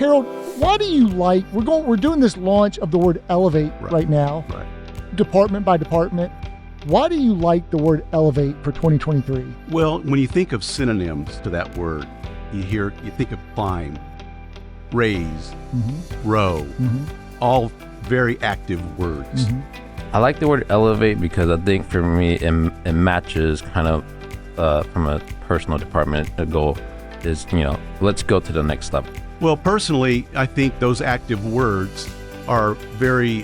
Harold, why do you like, we're doing this launch of the word elevate right now, department by department. Why do you like the word elevate for 2023? Well, when you think of synonyms to that word, you think of climb, raise, row, all very active words. I like the word elevate because I think for me it matches kind of from a personal department, a goal is, let's go to the next level. Well, personally, I think those active words are very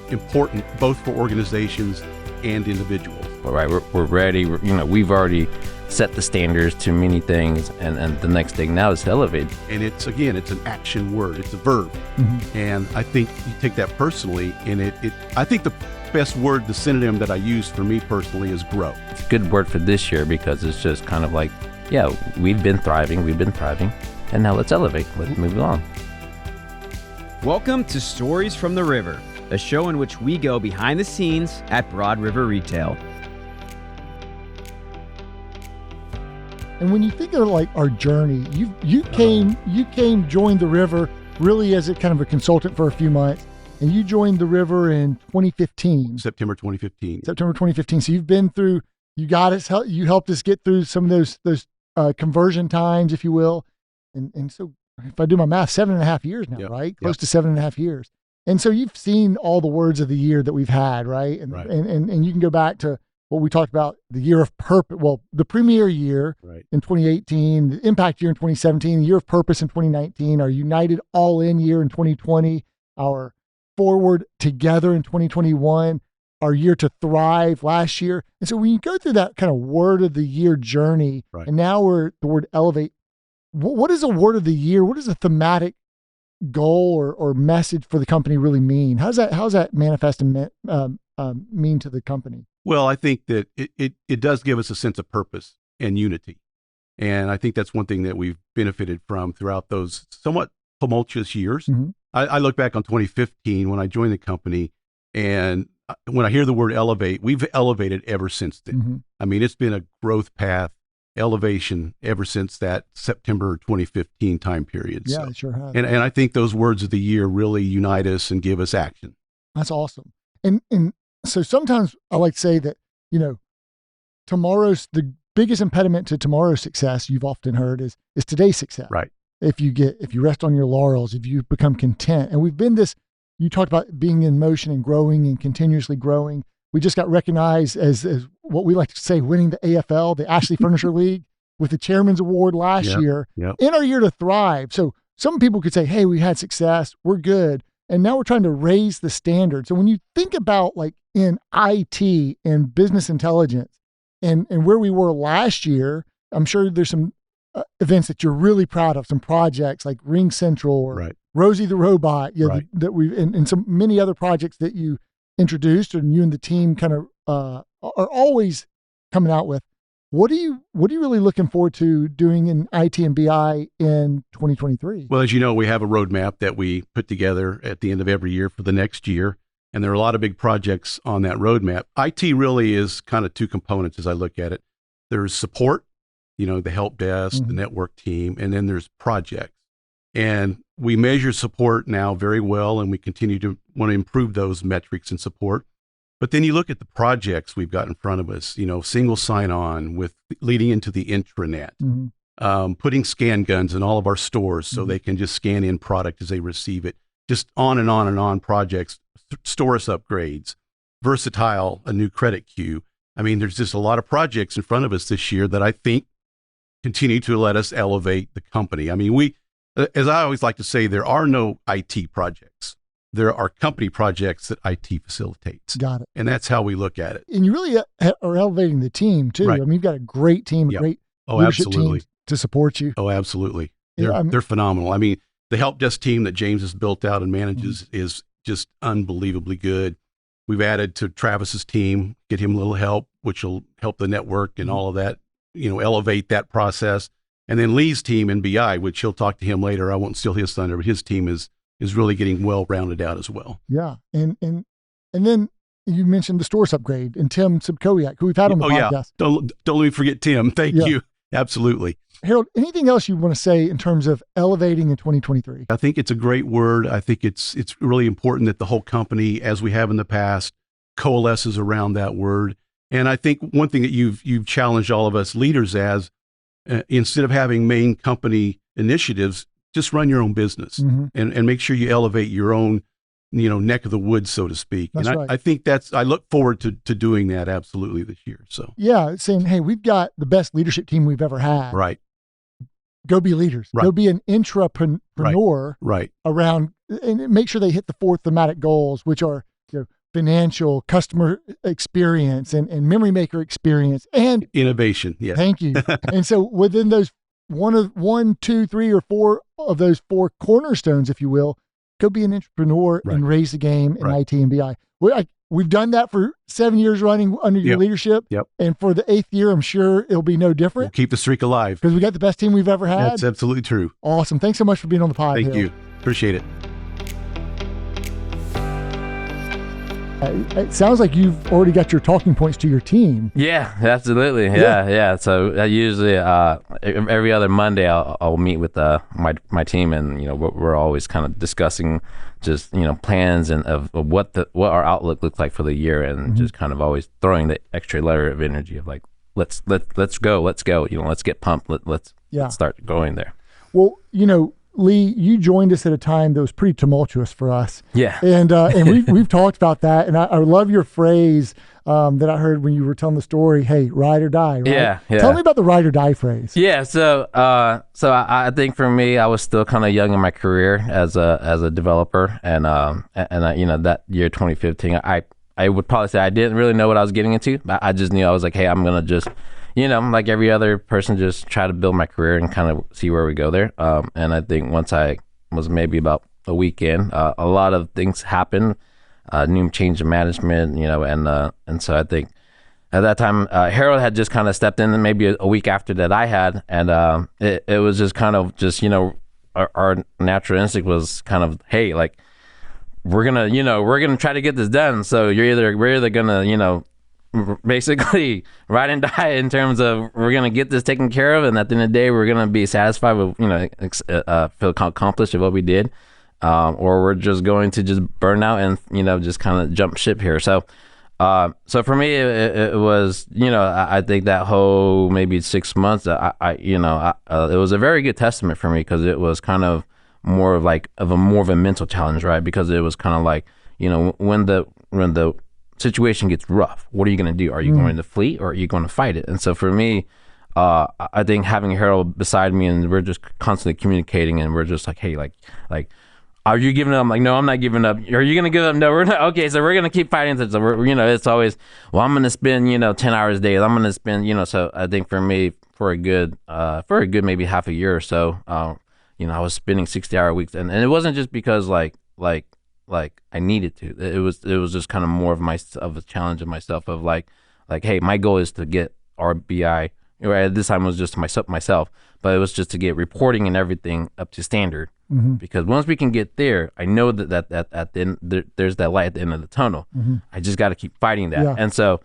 important both for organizations and individuals. All right, we're ready. We've already set the standards to many things, and the next thing now is to elevate. And it's an action word. It's a verb. And I think you take that personally, and I think the best word, the synonym that I use for me personally is grow. It's a good word for this year because it's just kind of like, yeah, we've been thriving, and now let's elevate. Let's move on. Welcome to Stories from the River, a show in which we go behind the scenes at Broad River Retail. And when you think of like our journey, you came, joined the River really as a kind of a consultant for a few months, and you joined the River in 2015. September 2015. September 2015. So you've been through, you helped us get through some of those conversion times, if you will. And so if I do my math, 7.5 years now, right? Close to 7.5 years. And so you've seen all the words of the year that we've had, right? And you can go back to what we talked about, the year of purpose, the premier year in 2018, the impact year in 2017, the year of purpose in 2019, our United All In year in 2020, our Forward Together in 2021, our year to thrive last year. And so when you go through that kind of word of the year journey, and now we're the word elevate, what is a word of the year? What does a thematic goal or message for the company really mean? How's that manifest and mean to the company? Well, I think that it does give us a sense of purpose and unity. And I think that's one thing that we've benefited from throughout those somewhat tumultuous years. I look back on 2015 when I joined the company, and when I hear the word elevate, we've elevated ever since then. I mean, it's been a growth path, elevation ever since that September 2015 time period. Yeah, it sure has. And I think those words of the year really unite us and give us action. That's awesome. And so sometimes I like to say that, the biggest impediment to tomorrow's success, you've often heard, is today's success. Right. If you rest on your laurels, if you become content. And we've been you talked about being in motion and growing and continuously growing. We just got recognized as what we like to say, winning the AFL, the Ashley Furniture League, with the Chairman's Award last year in our year to thrive. So some people could say, hey, we had success, we're good. And now we're trying to raise the standard. So when you think about like in IT and business intelligence and where we were last year, I'm sure there's some events that you're really proud of, some projects like Ring Central or Rosie the Robot, that we and some many other projects that you introduced and you and the team kind of are always coming out with. What are you really looking forward to doing in IT and BI in 2023? Well, as you know, we have a roadmap that we put together at the end of every year for the next year, and there are a lot of big projects on that roadmap. IT really is kind of two components as I look at it. There's support, the help desk, the network team, and then there's projects. And we measure support now very well, and we continue to want to improve those metrics and support. But then you look at the projects we've got in front of us, single sign-on with leading into the intranet, putting scan guns in all of our stores so they can just scan in product as they receive it, just on and on and on projects, Storus upgrades, Versatile, a new credit queue. I mean, there's just a lot of projects in front of us this year that I think continue to let us elevate the company. I mean, as I always like to say, there are no IT projects. There are company projects that IT facilitates. Got it. And that's how we look at it. And you really are elevating the team too. Right. I mean, you've got a great team, a great leadership team to support you. Oh, absolutely. They're phenomenal. I mean, the help desk team that James has built out and manages is just unbelievably good. We've added to Travis's team, get him a little help, which will help the network and all of that, elevate that process. And then Lee's team in BI, which he'll talk to him later. I won't steal his thunder, but his team is really getting well rounded out as well. Yeah. And then you mentioned the Storus upgrade and Tim Subkowiak, who we've had on the podcast. Don't let me forget Tim. Thank you. Absolutely. Harold, anything else you want to say in terms of elevating in 2023? I think it's a great word. I think it's really important that the whole company, as we have in the past, coalesces around that word. And I think one thing that you've challenged all of us leaders as, instead of having main company initiatives, just run your own business and make sure you elevate your own, neck of the woods, so to speak. That's and right. I think I look forward to doing that absolutely this year. So yeah, saying, hey, we've got the best leadership team we've ever had. right. Go be leaders. Right. Go be an intrapreneur Right. around, and make sure they hit the 4 thematic goals, which are financial, customer experience, and memory maker experience, and Innovation. Yes. thank you. And so within those 1, 2, 3, or 4 of those 4 cornerstones, if you will, go be an entrepreneur Right. and raise the game in Right. IT and BI. We've done that for 7 years running under your Yep. leadership. Yep. And for the 8th year, I'm sure it'll be no We'll different keep the streak alive. because we got the best team we've ever had. That's absolutely true. Awesome. Thanks so much for being on the pod. Thank Harold. you. Appreciate it. It sounds like you've already got your talking points to your team. Yeah, absolutely. Yeah. So I usually every other Monday I'll meet with my team, and we're always kind of discussing just plans and of what our outlook looks like for the year, and just kind of always throwing the extra layer of energy of like let's go, let's get pumped, let's start going there. Well, Lee, you joined us at a time that was pretty tumultuous for us. Yeah. And we've talked about that. And I love your phrase that I heard when you were telling the story, hey, ride or die, right? Yeah. Tell me about the ride or die phrase. Yeah. So I think for me, I was still kind of young in my career as a developer, and that year 2015, I would probably say I didn't really know what I was getting into. I just knew I was like, hey, I'm gonna just like every other person, just try to build my career and kind of see where we go there. And I think once I was maybe about a week in, a lot of things happened, new change of management, and so I think at that time, Harold had just kind of stepped in maybe a week after that I had, and it was just kind of just, our natural instinct was kind of, hey, like, we're gonna try to get this done. So we're either gonna, basically ride and die in terms of we're going to get this taken care of, and at the end of the day we're going to be satisfied with feel accomplished with what we did, or we're just going to just burn out and just kind of jump ship here. So for me it was I think that whole maybe 6 months it was a very good testament for me, because it was kind of more of a mental challenge, right? Because it was kind of like when the situation gets rough, what are you going to do? Are you going to flee, or are you going to fight it? And so for me, I think having Harold beside me, and we're just constantly communicating, and we're just like, hey, like, are you giving up? I'm like, no, I'm not giving up. Are you going to give up? No, we're not. Okay, so we're going to keep fighting. So we're, it's always, well, I'm going to spend, 10 hours a day. I'm going to spend, so I think for me, for a good maybe half a year or so, I was spending 60-hour weeks, and it wasn't just because like I needed to. It was just kind of more of a challenge of myself of like, hey, my goal is to get RBI. At this time it was just myself, but it was just to get reporting and everything up to standard. Mm-hmm. Because once we can get there, I know that at the end there's that light at the end of the tunnel. Mm-hmm. I just got to keep fighting that. Yeah. And so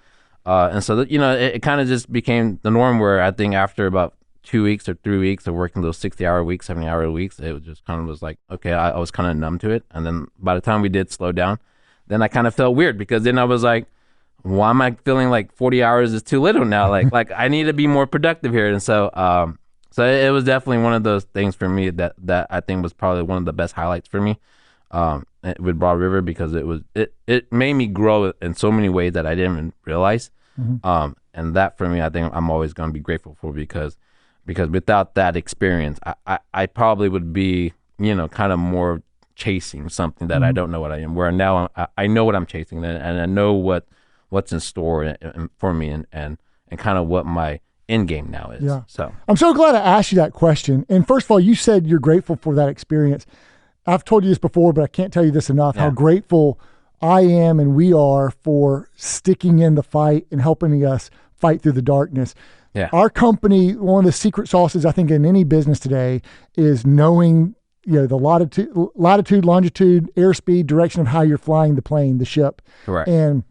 it kind of just became the norm, where I think after about 2 weeks or 3 weeks of working those 60-hour weeks, 70-hour weeks, it was just kind of was like, okay, I was kind of numb to it. And then by the time we did slow down, then I kind of felt weird, because then I was like, why am I feeling like 40 hours is too little now? Like I need to be more productive here. And so it was definitely one of those things for me that I think was probably one of the best highlights for me with Broad River, because it made me grow in so many ways that I didn't even realize. Mm-hmm. And that for me, I think I'm always going to be grateful for, because without that experience, I probably would be, kind of more chasing something that I don't know what I am. Where now I know what I'm chasing, and I know what's in store for me, and kind of what my end game now is. Yeah. So I'm so glad I asked you that question. And first of all, you said you're grateful for that experience. I've told you this before, but I can't tell you this enough, how grateful I am and we are for sticking in the fight and helping us fight through the darkness. Yeah. Our company, one of the secret sauces, I think, in any business today is knowing, the latitude, longitude, airspeed, direction of how you're flying the plane, the ship. Correct. And,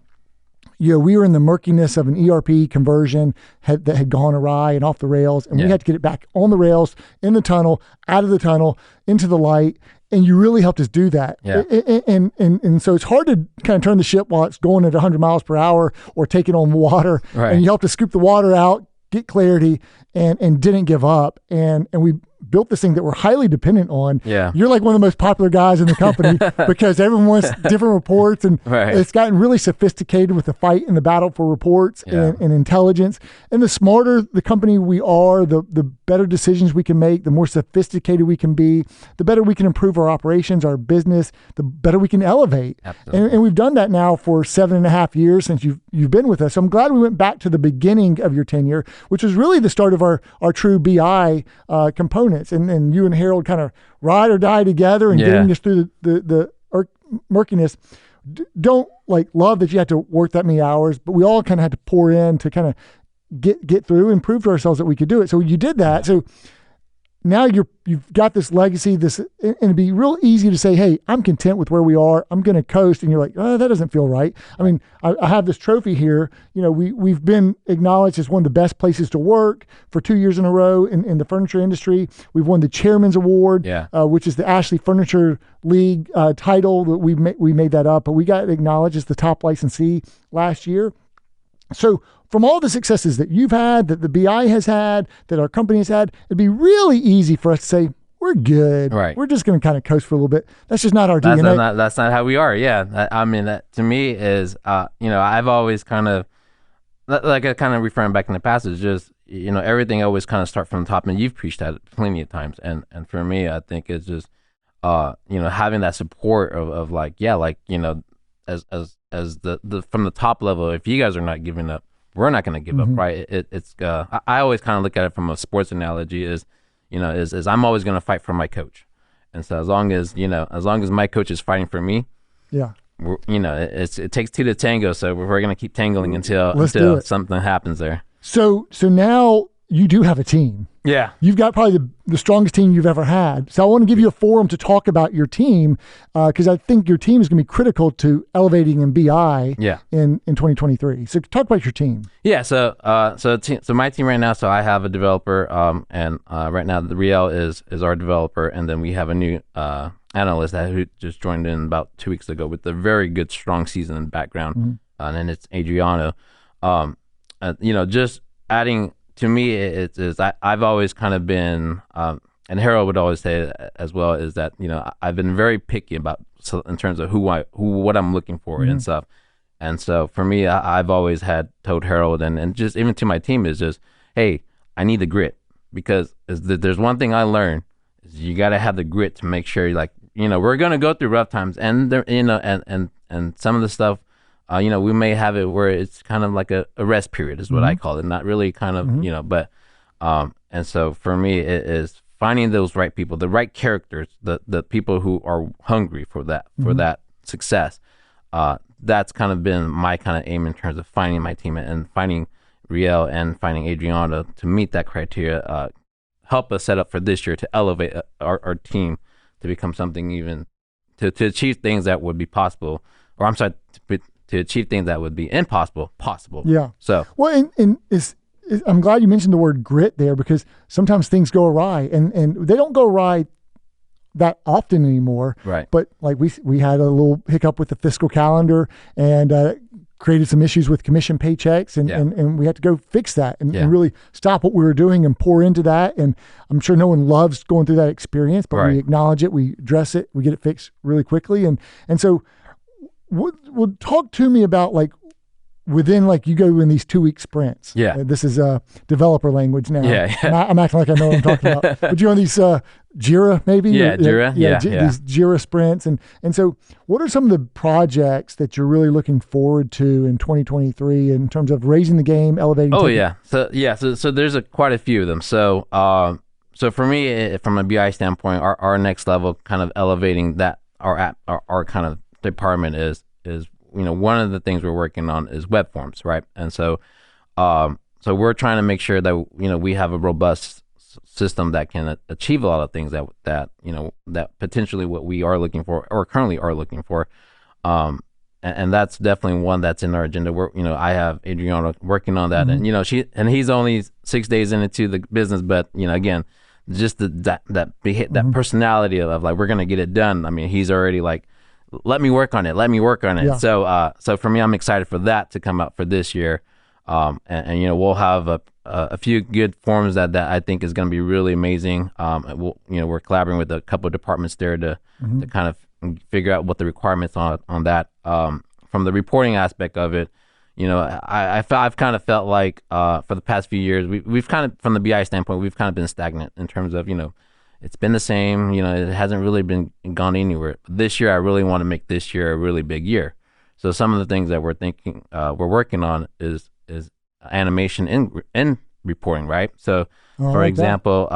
we were in the murkiness of an ERP conversion that had gone awry and off the rails, and we had to get it back on the rails, in the tunnel, out of the tunnel, into the light. And you really helped us do that. Yeah. And so it's hard to kind of turn the ship while it's going at 100 miles per hour or taking on water. Right. And you helped us scoop the water out, get clarity, and didn't give up. And we built this thing that we're highly dependent on. Yeah. You're like one of the most popular guys in the company because everyone wants different reports, and Right. it's gotten really sophisticated with the fight and the battle for reports and intelligence. And the smarter the company we are, the better decisions we can make, the more sophisticated we can be, the better we can improve our operations, our business, the better we can elevate. Absolutely. And we've done that now for 7.5 years since you've been with us. So I'm glad we went back to the beginning of your tenure, which was really the start of our true BI components. And you and Harold kind of ride or die together and getting us through the murkiness. Don't love that you had to work that many hours, but we all kind of had to pour in to kind of get through and prove to ourselves that we could do it. So you did that. So now you've got this legacy, and it'd be real easy to say, hey, I'm content with where we are. I'm going to coast. And you're like, oh, that doesn't feel right. I mean, I have this trophy here. We've been acknowledged as one of the best places to work for 2 years in a row in the furniture industry. We've won the Chairman's Award, which is the Ashley Furniture League title. That we made that up, but we got acknowledged as the top licensee last year. So from all the successes that you've had, that the BI has had, that our company has had, it'd be really easy for us to say, we're good. Right. We're just going to kind of coast for a little bit. That's just not our DNA. That's not how we are. Yeah. I mean, that to me is, I've always kind of, like I kind of referring back in the past, is just, everything always kind of start from the top, and you've preached that plenty of times. And for me, I think it's just, having that support of as the from the top level, if you guys are not giving up, we're not going to give up, right? I always kind of look at it from a sports analogy is I'm always going to fight for my coach. And so as long as my coach is fighting for me, it takes two to tango. So we're going to keep tangling until something happens there. So now you do have a team. Yeah. You've got probably the strongest team you've ever had. So I want to give you a forum to talk about your team because I think your team is going to be critical to elevating in BI in 2023. So talk about your team. Yeah. So my team right now, so I have a developer and right now the Riel is our developer, and then we have a new analyst who just joined in about 2 weeks ago with a very good, strong season and background. And then it's Adriano. Just adding, to me, I've always kind of been, and Harold would always say it as well, is that I've been very picky about in terms of what I'm looking for and stuff. And so for me, I've always told Harold and just even to my team is just, hey, I need the grit, because there's one thing I learned is you got to have the grit to make sure we're gonna go through rough times, and there and some of the stuff. We may have it where it's kind of like a rest period is what I call it. Not really kind of, but, and so for me, it is finding those right people, the right characters, the people who are hungry for that success. That's kind of been my kind of aim in terms of finding my team and finding Riel and finding Adriano to meet that criteria, help us set up for this year to elevate our team to become something even, to achieve things that would be possible, or I'm sorry, to achieve things that would be impossible, possible. Yeah. So. Well, and I'm glad you mentioned the word grit there, because sometimes things go awry, and they don't go awry that often anymore. Right. But like we had a little hiccup with the fiscal calendar and created some issues with commission paychecks, and we had to go fix that and really stop what we were doing and pour into that. And I'm sure no one loves going through that experience, but we acknowledge it, we address it, we get it fixed really quickly. And so would talk to me about within you go in these 2-week sprints. Yeah. This is developer language now. Yeah. I'm acting like I know what I'm talking about. But you're on these Jira maybe? Yeah, Jira. These Jira sprints. And so what are some of the projects that you're really looking forward to in 2023 in terms of raising the game, elevating? So there's quite a few of them. So for me, from a BI standpoint, our next level kind of elevating that our kind of department is one of the things we're working on is web forms, right? And so we're trying to make sure that we have a robust system that can achieve a lot of things that potentially what we are looking for or currently are looking for. and that's definitely one that's in our agenda. I have Adriana working on that, and he's only 6 days into the business, but again, just that personality of like, we're gonna get it done. I mean, he's already like, let me work on it. Yeah. So for me, I'm excited for that to come out for this year. And we'll have a few good forms that I think is going to be really amazing. We're collaborating with a couple of departments there to kind of figure out what the requirements on that. From the reporting aspect of it, I've kind of felt like for the past few years, we've kind of, from the BI standpoint, we've kind of been stagnant in terms of, it's been the same, it hasn't really gone anywhere. This year, I really want to make this year a really big year. So some of the things that we're working on is animation in reporting, right? So for example,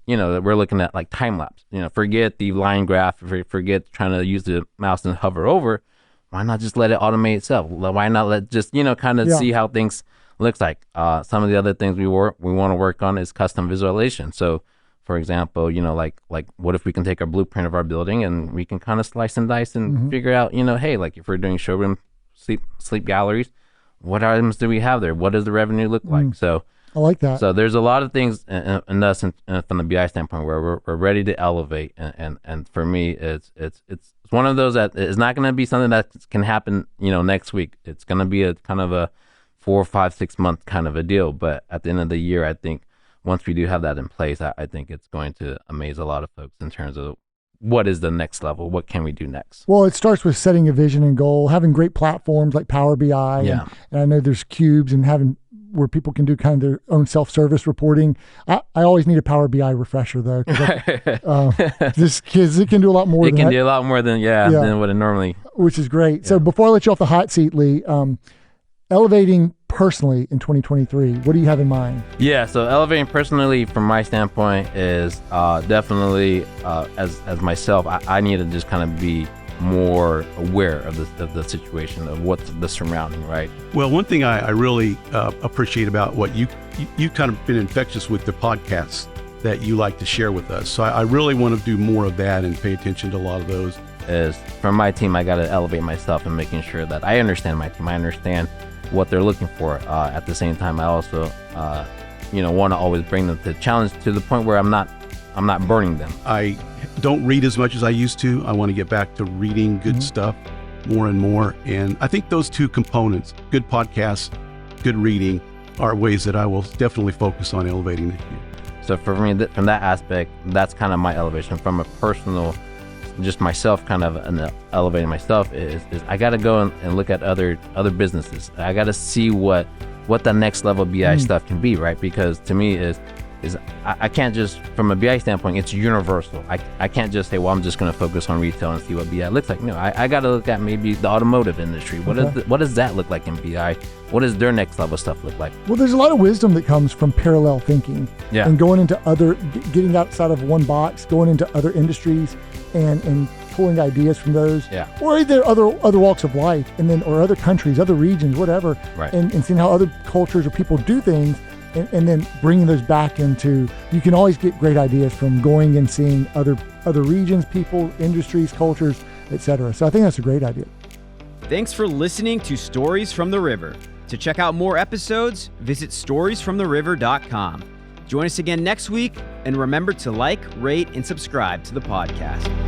we're looking at like time lapse, forget the line graph, forget trying to use the mouse and hover over. Why not just let it automate itself? Why not let just, kind of see how things looks like? Some of the other things we want to work on is custom visualization. So for example, like what if we can take a blueprint of our building and we can kind of slice and dice and figure out, hey, like if we're doing showroom sleep galleries, what items do we have there? What does the revenue look like? So I like that. So there's a lot of things in us from the BI standpoint where we're ready to elevate, and for me, it's one of those that is not going to be something that can happen, next week. It's going to be a kind of a 4, 5, 6 month kind of a deal. But at the end of the year, I think once we do have that in place, I think it's going to amaze a lot of folks in terms of what is the next level? What can we do next? Well, it starts with setting a vision and goal, having great platforms like Power BI. Yeah. And I know there's cubes and having where people can do kind of their own self-service reporting. I always need a Power BI refresher though. This kids, it can do a lot more. It can do a lot more than what it normally. Which is great. Yeah. So before I let you off the hot seat, Lee, elevating personally in 2023, what do you have in mind? Yeah, so elevating personally from my standpoint is definitely as myself, I need to just kind of be more aware of the situation, of what's the surrounding, right? Well, one thing I really appreciate about what you kind of been infectious with the podcasts that you like to share with us. So I really want to do more of that and pay attention to a lot of those. Is from my team, I got to elevate myself and making sure that I understand my team. I understand what they're looking for. At the same time, I also, want to always bring them to the challenge to the point where I'm not burning them. I don't read as much as I used to. I want to get back to reading good stuff more and more. And I think those two components, good podcasts, good reading, are ways that I will definitely focus on elevating this year. So for me, from that aspect, that's kind of my elevation. From a personal, just myself kind of elevating myself is I got to go and look at other businesses. I got to see what the next level BI stuff can be, right? Because to me is I can't just, from a BI standpoint, it's universal. I can't just say, well, I'm just going to focus on retail and see what BI looks like. No, I got to look at maybe the automotive industry. What does that look like in BI? What does their next level stuff look like? Well, there's a lot of wisdom that comes from parallel thinking and going into getting outside of one box, going into other industries and pulling ideas from those, or either other walks of life, and then or other countries, other regions, whatever, right. and seeing how other cultures or people do things. And then bringing those back into, you can always get great ideas from going and seeing other regions, people, industries, cultures, etc. So I think that's a great idea. Thanks for listening to Stories from the River. To check out more episodes, visit storiesfromtheriver.com. Join us again next week, and remember to like, rate, and subscribe to the podcast.